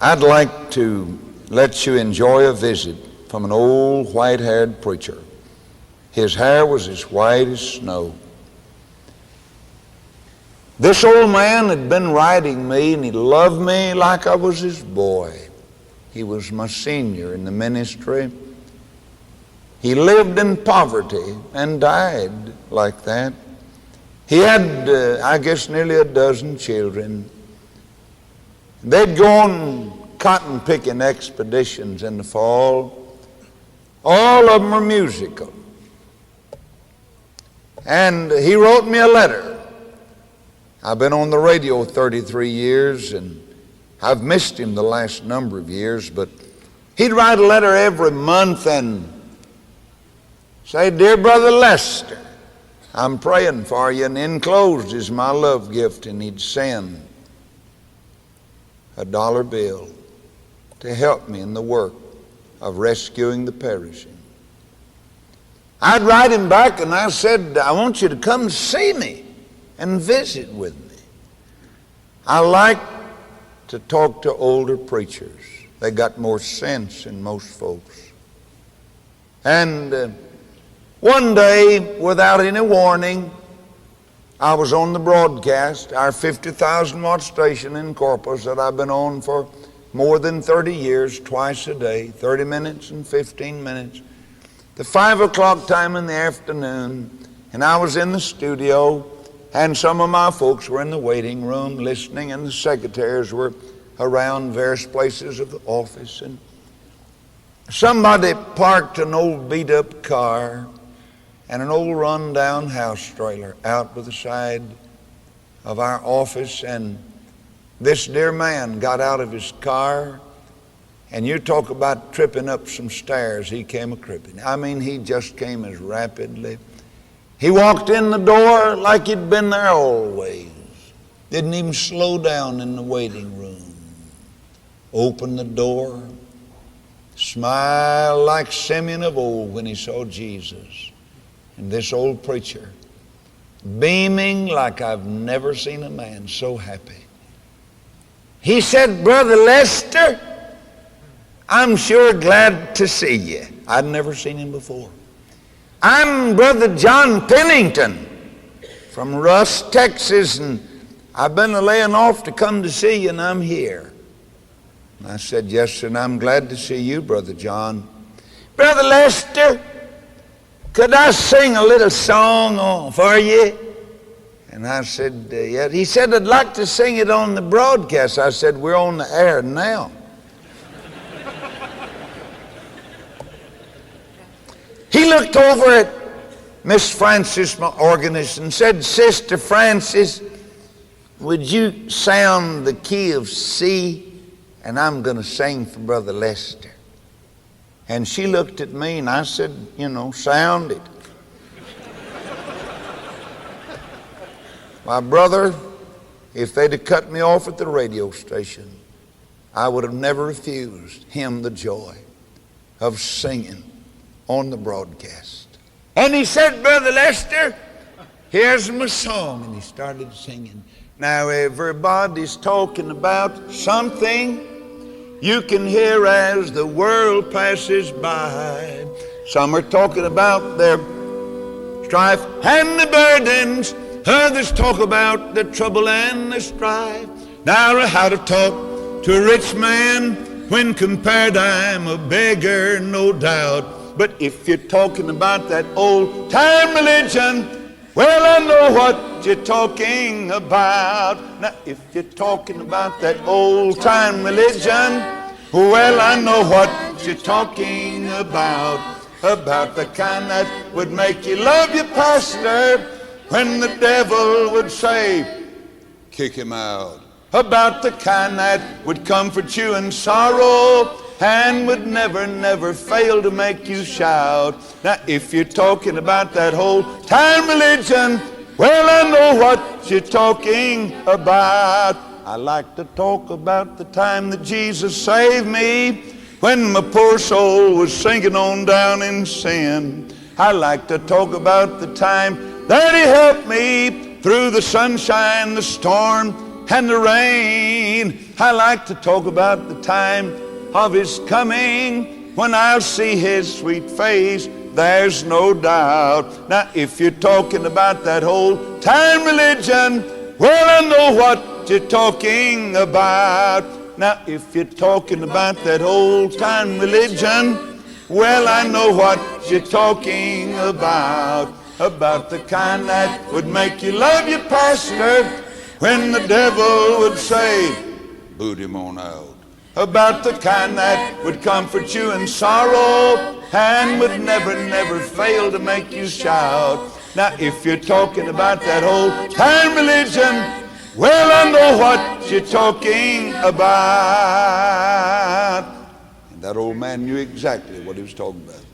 I'd like to let you enjoy a visit from an old white-haired preacher. His hair was as white as snow. This old man had been writing me, and he loved me like I was his boy. He was my senior in the ministry. He lived in poverty and died like that. He had, I guess, nearly a dozen children. They'd go on cotton picking expeditions in the fall. All of them were musical. And he wrote me a letter. I've been on the radio 33 years, and I've missed him the last number of years, but he'd write a letter every month and say, "Dear Brother Lester, I'm praying for you," and enclosed is my love gift, and he'd send a dollar bill to help me in the work of rescuing the perishing. I'd write him back and I said, "I want you to come see me and visit with me." I like to talk to older preachers. They got more sense than most folks. And one day, without any warning, I was on the broadcast, our 50,000 watt station in Corpus that I've been on for more than 30 years, twice a day, 30 minutes and 15 minutes. The 5 o'clock time in the afternoon, and I was in the studio, and some of my folks were in the waiting room listening, and the secretaries were around various places of the office. And somebody parked an old beat-up car and an old run-down house trailer out by the side of our office, and this dear man got out of his car, and you talk about tripping up some stairs, he came a-cripping. I mean, he just came as rapidly. He walked in the door like he'd been there always. Didn't even slow down in the waiting room. Opened the door, smiled like Simeon of old when he saw Jesus. And this old preacher, beaming like I've never seen a man so happy. He said, "Brother Lester, I'm sure glad to see you." I'd never seen him before. "I'm Brother John Pennington from Russ, Texas, and I've been laying off to come to see you, and I'm here." And I said, "Yes, and I'm glad to see you, Brother John." "Brother Lester, could I sing a little song for you?" And I said, "Yeah." He said, "I'd like to sing it on the broadcast." I said, "We're on the air now." He looked over at Miss Francis, my organist, and said, "Sister Francis, would you sound the key of C? And I'm going to sing for Brother Lester." And she looked at me, and I said, "Sound it." My brother, if they'd have cut me off at the radio station, I would have never refused him the joy of singing on the broadcast. And he said, "Brother Lester, here's my song." And he started singing. Now everybody's talking about something you can hear as the world passes by. Some are talking about their strife and the burdens. Others talk about the trouble and the strife. Now how to talk to a rich man when compared I'm a beggar, no doubt. But if you're talking about that old time religion, well, I know what you're talking about. Now if you're talking about that old time religion, well, I know what you're talking about. About the kind that would make you love your pastor when the devil would say, "Kick him out." About the kind that would comfort you in sorrow and would never, never fail to make you shout. Now if you're talking about that whole time religion, well, I know what you're talking about. I like to talk about the time that Jesus saved me when my poor soul was sinking on down in sin. I like to talk about the time that he helped me through the sunshine, the storm, and the rain. I like to talk about the time of his coming, when I'll see his sweet face, there's no doubt. Now if you're talking about that old time religion, well, I know what you're talking about. Now if you're talking about that old time religion, well, I know what you're talking about the kind that would make you love your pastor, when the devil would say, boot him on out. About the kind that would comfort you in sorrow, and would never, never fail to make you shout. Now if you're talking about that old time religion, well, I know what you're talking about. And that old man knew exactly what he was talking about.